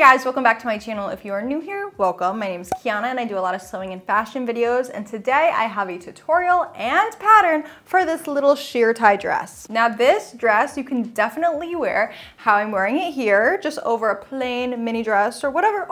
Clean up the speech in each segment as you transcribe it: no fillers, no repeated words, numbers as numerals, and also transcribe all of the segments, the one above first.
guys, welcome back to my channel. If you are new here, welcome. My name is Kiana and I do a lot of sewing and fashion videos, and today I have a tutorial and pattern for this little sheer tie dress. Now this dress you can definitely wear how I'm wearing it here, just over a plain mini dress or whatever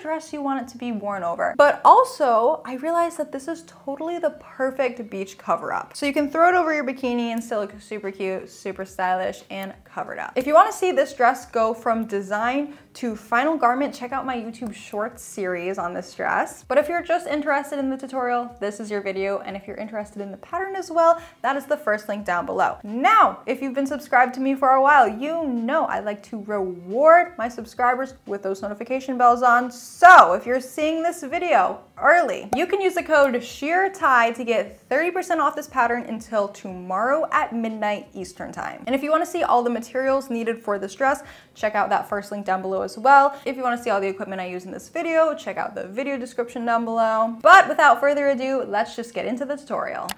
dress you want it to be worn over. But also, I realized that this is totally the perfect beach cover-up. So you can throw it over your bikini and still look super cute, super stylish, and covered up. If you want to see this dress go from design to final garment, check out my YouTube Shorts series on this dress. But if you're just interested in the tutorial, this is your video. And if you're interested in the pattern as well, that is the first link down below. Now, if you've been subscribed to me for a while, you know I like to reward my subscribers with those notification bells on. So if you're seeing this video early, you can use the code SHEERTIE to get 30% off this pattern until tomorrow at midnight Eastern time. And if you want to see all the materials needed for this dress, check out that first link down below as well. If you want to see all the equipment I use in this video, check out the video description down below. But without further ado, let's just get into the tutorial.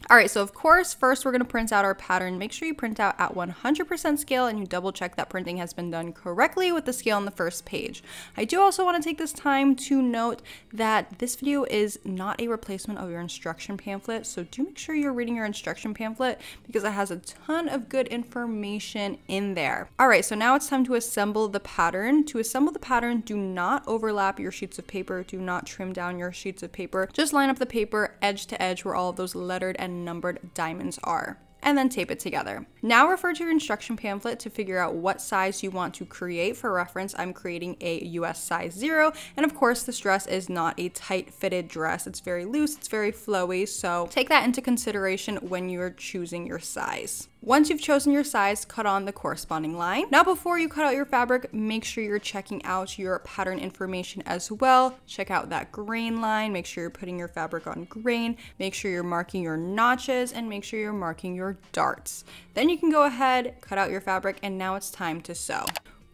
All right, so of course, first we're gonna print out our pattern. Make sure you print out at 100% scale and you double check that printing has been done correctly with the scale on the first page. I do also wanna take this time to note that this video is not a replacement of your instruction pamphlet, so do make sure you're reading your instruction pamphlet because it has a ton of good information in there. All right, so now it's time to assemble the pattern. To assemble the pattern, do not overlap your sheets of paper, do not trim down your sheets of paper. Just line up the paper edge to edge where all of those lettered and numbered diamonds are, and then tape it together. Now refer to your instruction pamphlet to figure out what size you want to create. For reference, I'm creating a US size 0, and of course this dress is not a tight fitted dress. It's very loose, it's very flowy, so take that into consideration when you're choosing your size. Once you've chosen your size, cut on the corresponding line. Now before you cut out your fabric, make sure you're checking out your pattern information as well. Check out that grain line, make sure you're putting your fabric on grain, make sure you're marking your notches, and make sure you're marking your darts. Then you can go ahead, cut out your fabric, and now it's time to sew.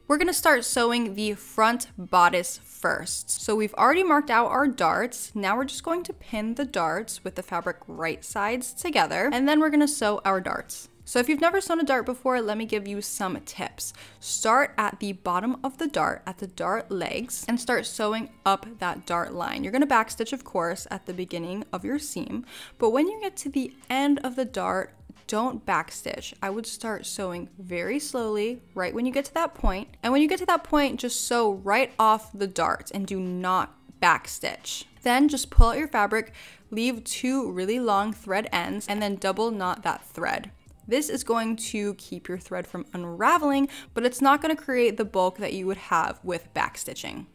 We're gonna start sewing the front bodice first. So we've already marked out our darts. Now we're just going to pin the darts with the fabric right sides together, and then we're gonna sew our darts. So if you've never sewn a dart before, let me give you some tips. Start at the bottom of the dart, at the dart legs, and start sewing up that dart line. You're gonna backstitch, of course, at the beginning of your seam, but when you get to the end of the dart, don't backstitch. I would start sewing very slowly right when you get to that point. And when you get to that point, just sew right off the dart and do not backstitch. Then just pull out your fabric, leave 2 really long thread ends, and then double knot that thread. This is going to keep your thread from unraveling, but it's not going to create the bulk that you would have with backstitching.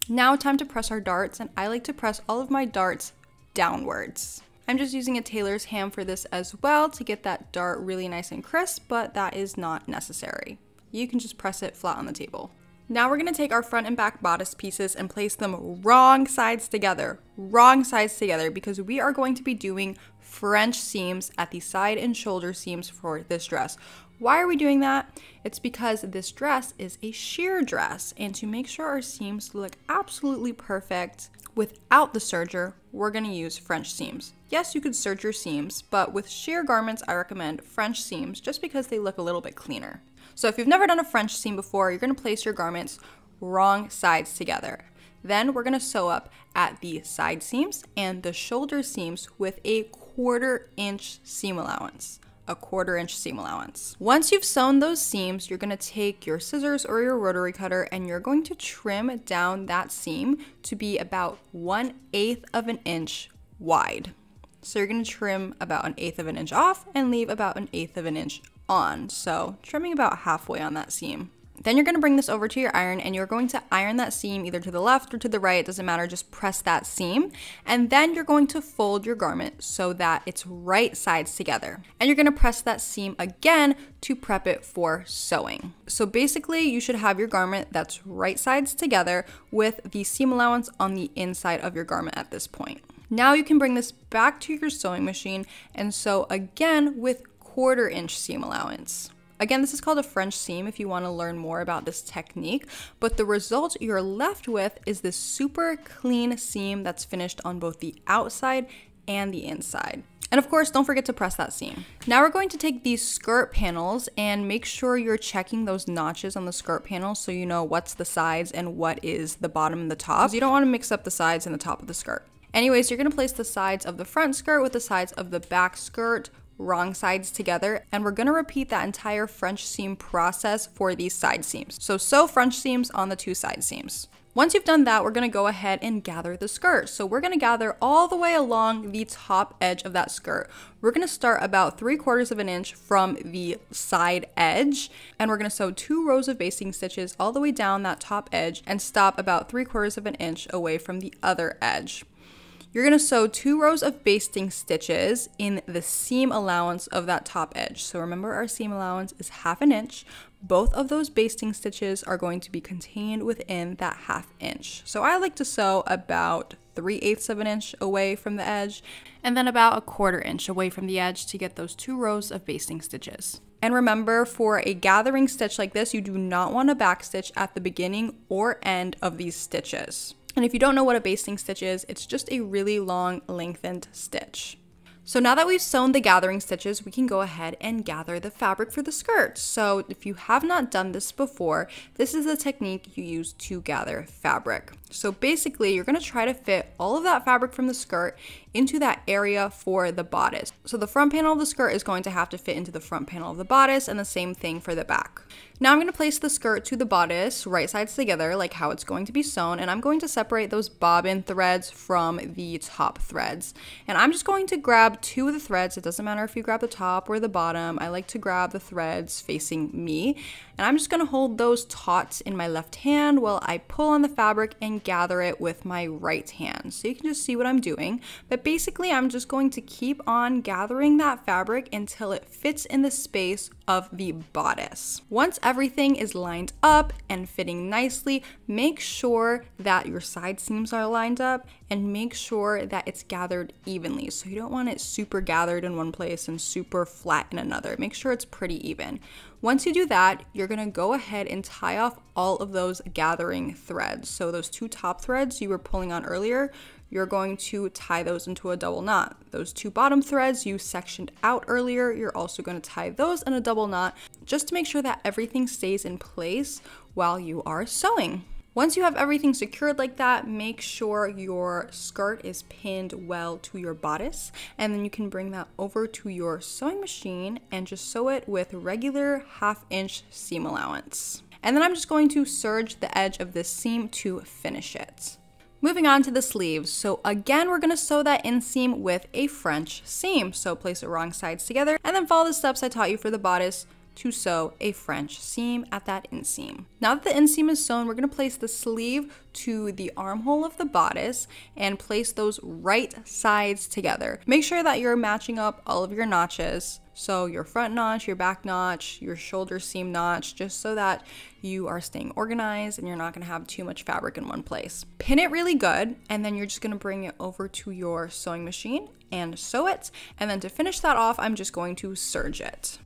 Now time to press our darts, and I like to press all of my darts downwards. I'm just using a tailor's ham for this as well to get that dart really nice and crisp, but that is not necessary. You can just press it flat on the table. Now we're gonna take our front and back bodice pieces and place them wrong sides together, because we are going to be doing French seams at the side and shoulder seams for this dress. Why are we doing that? It's because this dress is a sheer dress, and to make sure our seams look absolutely perfect without the serger, we're gonna use French seams. Yes, you could serge your seams, but with sheer garments, I recommend French seams just because they look a little bit cleaner. So if you've never done a French seam before, you're gonna place your garments wrong sides together. Then we're gonna sew up at the side seams and the shoulder seams with a 1/4 inch seam allowance. A 1/4 inch seam allowance. Once you've sewn those seams, you're gonna take your scissors or your rotary cutter and you're going to trim down that seam to be about 1/8 of an inch wide. So you're gonna trim about 1/8 of an inch off and leave about 1/8 of an inch on. So trimming about halfway on that seam. Then you're gonna bring this over to your iron and you're going to iron that seam either to the left or to the right, it doesn't matter, just press that seam. And then you're going to fold your garment so that it's right sides together. And you're gonna press that seam again to prep it for sewing. So basically you should have your garment that's right sides together with the seam allowance on the inside of your garment at this point. Now you can bring this back to your sewing machine and sew again with 1/4 inch seam allowance. Again, this is called a French seam if you want to learn more about this technique, but the result you're left with is this super clean seam that's finished on both the outside and the inside. And of course, don't forget to press that seam. Now we're going to take these skirt panels and make sure you're checking those notches on the skirt panel so you know what's the sides and what is the bottom and the top. Because you don't want to mix up the sides and the top of the skirt. Anyways, you're going to place the sides of the front skirt with the sides of the back skirt, wrong sides together, and we're going to repeat that entire French seam process for these side seams. So sew French seams on the 2 side seams. Once you've done that, we're going to go ahead and gather the skirt. So we're going to gather all the way along the top edge of that skirt. We're going to start about 3/4 of an inch from the side edge, and we're going to sew 2 rows of basting stitches all the way down that top edge and stop about 3/4 of an inch away from the other edge. You're going to sew 2 rows of basting stitches in the seam allowance of that top edge. So remember, our seam allowance is 1/2 inch. Both of those basting stitches are going to be contained within that 1/2 inch. So I like to sew about 3/8 of an inch away from the edge and then about 1/4 inch away from the edge to get those 2 rows of basting stitches. And remember, for a gathering stitch like this, you do not want to backstitch at the beginning or end of these stitches. And if you don't know what a basting stitch is, it's just a really long lengthened stitch. So now that we've sewn the gathering stitches, we can go ahead and gather the fabric for the skirt. So if you have not done this before, this is the technique you use to gather fabric. So basically, you're going to try to fit all of that fabric from the skirt into that area for the bodice. So the front panel of the skirt is going to have to fit into the front panel of the bodice, and the same thing for the back. Now I'm going to place the skirt to the bodice, right sides together, like how it's going to be sewn, and I'm going to separate those bobbin threads from the top threads. And I'm just going to grab 2 of the threads. It doesn't matter if you grab the top or the bottom. I like to grab the threads facing me. And I'm just going to hold those taut in my left hand while I pull on the fabric and gather it with my right hand. So you can just see what I'm doing. But basically, I'm just going to keep on gathering that fabric until it fits in the space of the bodice. Once everything is lined up and fitting nicely, make sure that your side seams are lined up and make sure that it's gathered evenly. So you don't want it super gathered in one place and super flat in another. Make sure it's pretty even. Once you do that, you're gonna go ahead and tie off all of those gathering threads. So those 2 top threads you were pulling on earlier, you're going to tie those into a double knot. Those 2 bottom threads you sectioned out earlier, you're also going to tie those in a double knot just to make sure that everything stays in place while you are sewing. Once you have everything secured like that, make sure your skirt is pinned well to your bodice, and then you can bring that over to your sewing machine and just sew it with regular 1/2 inch seam allowance. And then I'm just going to serge the edge of this seam to finish it. Moving on to the sleeves. So again, we're gonna sew that inseam with a French seam. So place it wrong sides together and then follow the steps I taught you for the bodice to sew a French seam at that inseam. Now that the inseam is sewn, we're gonna place the sleeve to the armhole of the bodice and place those right sides together. Make sure that you're matching up all of your notches. So your front notch, your back notch, your shoulder seam notch, just so that you are staying organized and you're not gonna have too much fabric in one place. Pin it really good, and then you're just gonna bring it over to your sewing machine and sew it. And then to finish that off, I'm just going to serge it.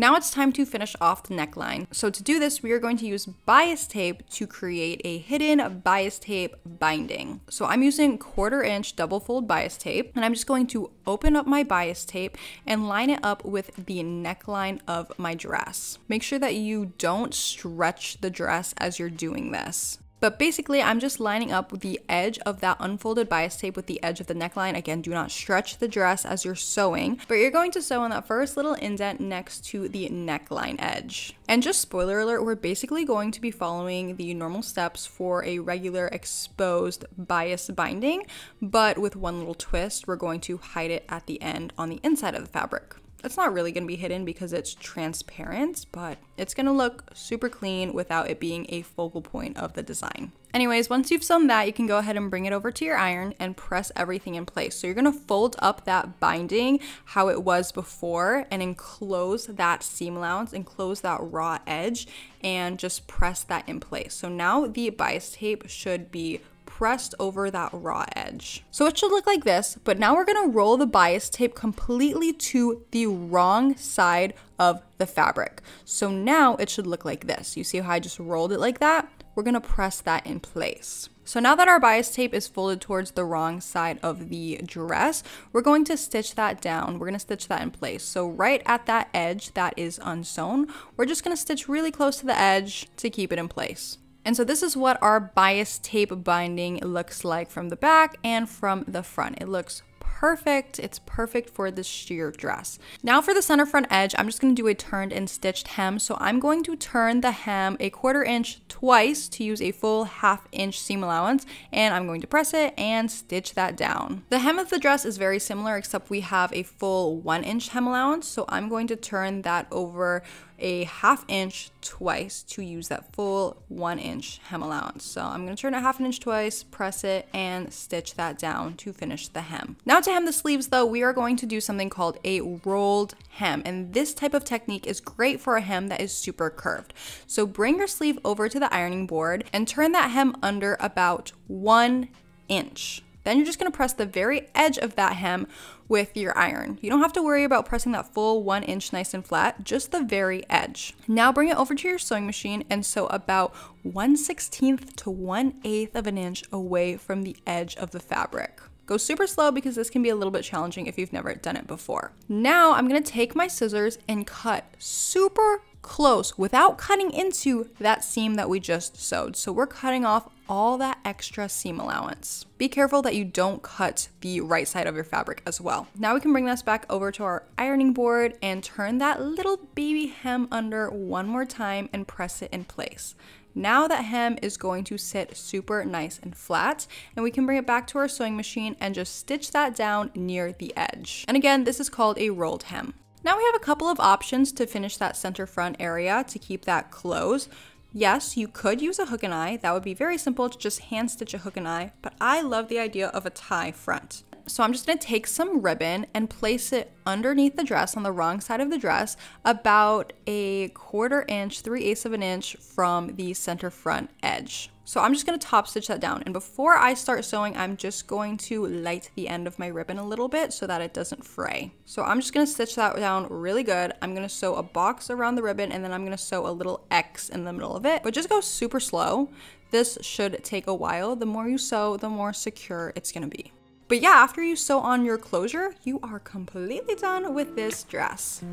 Now it's time to finish off the neckline. So to do this, we are going to use bias tape to create a hidden bias tape binding. So I'm using 1/4 inch double fold bias tape, and I'm just going to open up my bias tape and line it up with the neckline of my dress. Make sure that you don't stretch the dress as you're doing this. But basically, I'm just lining up with the edge of that unfolded bias tape with the edge of the neckline. Again, do not stretch the dress as you're sewing, but you're going to sew in that first little indent next to the neckline edge. And just spoiler alert, we're basically going to be following the normal steps for a regular exposed bias binding, but with one little twist, we're going to hide it at the end on the inside of the fabric. It's not really going to be hidden because it's transparent, but it's going to look super clean without it being a focal point of the design. Anyways, once you've sewn that, you can go ahead and bring it over to your iron and press everything in place. So you're going to fold up that binding how it was before and enclose that seam allowance, enclose that raw edge, and just press that in place. So now the bias tape should be pressed over that raw edge. So it should look like this, but now we're gonna roll the bias tape completely to the wrong side of the fabric. So now it should look like this. You see how I just rolled it like that? we're gonna press that in place. So now that our bias tape is folded towards the wrong side of the dress, we're going to stitch that down. We're gonna stitch that in place. So right at that edge that is unsewn, we're just gonna stitch really close to the edge to keep it in place. And so this is what our bias tape binding looks like from the back and from the front. It looks perfect. It's perfect for this sheer dress. Now for the center front edge, I'm just going to do a turned and stitched hem. So I'm going to turn the hem a 1/4 inch twice to use a full 1/2 inch seam allowance, and I'm going to press it and stitch that down. The hem of the dress is very similar, except we have a full 1 inch hem allowance. So I'm going to turn that over a 1/2 inch twice to use that full 1 inch hem allowance. So I'm going to turn it 1/2 inch twice, press it, and stitch that down to finish the hem. Now to hem the sleeves though, we are going to do something called a rolled hem, and this type of technique is great for a hem that is super curved. So bring your sleeve over to the ironing board and turn that hem under about 1 inch. Then you're just going to press the very edge of that hem with your iron. You don't have to worry about pressing that full 1 inch nice and flat, just the very edge. Now bring it over to your sewing machine and sew about 1/16 to 1/8 of an inch away from the edge of the fabric. Go super slow because this can be a little bit challenging if you've never done it before. Now I'm going to take my scissors and cut super close without cutting into that seam that we just sewed. So we're cutting off all that extra seam allowance. Be careful that you don't cut the right side of your fabric as well. Now we can bring this back over to our ironing board and turn that little baby hem under one more time and press it in place. Now that hem is going to sit super nice and flat, and we can bring it back to our sewing machine and just stitch that down near the edge. And again, this is called a rolled hem. Now we have a couple of options to finish that center front area to keep that closed. Yes, you could use a hook and eye. That would be very simple to just hand stitch a hook and eye, but I love the idea of a tie front. So I'm just gonna take some ribbon and place it underneath the dress on the wrong side of the dress, about a 1/4 inch, 3/8 of an inch from the center front edge. So I'm just gonna top stitch that down. And before I start sewing, I'm just going to light the end of my ribbon a little bit so that it doesn't fray. So I'm just gonna stitch that down really good. I'm gonna sew a box around the ribbon, and then I'm gonna sew a little X in the middle of it, but just go super slow. This should take a while. The more you sew, the more secure it's gonna be. But yeah, after you sew on your closure, you are completely done with this dress.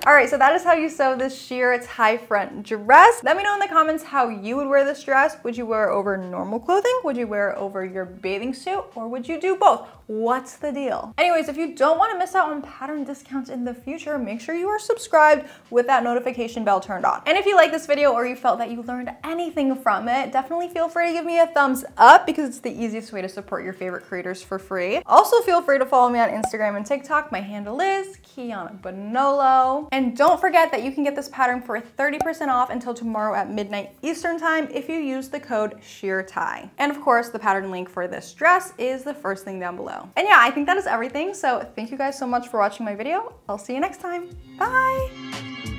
All right, so that is how you sew this sheer tie front dress. Let me know in the comments how you would wear this dress. Would you wear it over normal clothing? Would you wear it over your bathing suit? Or would you do both? What's the deal? Anyways, if you don't want to miss out on pattern discounts in the future, make sure you are subscribed with that notification bell turned on. And if you like this video or you felt that you learned anything from it, definitely feel free to give me a thumbs up because it's the easiest way to support your favorite creators for free. Also feel free to follow me on Instagram and TikTok. My handle is Kiana Bonollo. And don't forget that you can get this pattern for 30% off until tomorrow at midnight Eastern time if you use the code SHEERTIE. And of course, the pattern link for this dress is the first thing down below. And yeah, I think that is everything. So thank you guys so much for watching my video. I'll see you next time. Bye.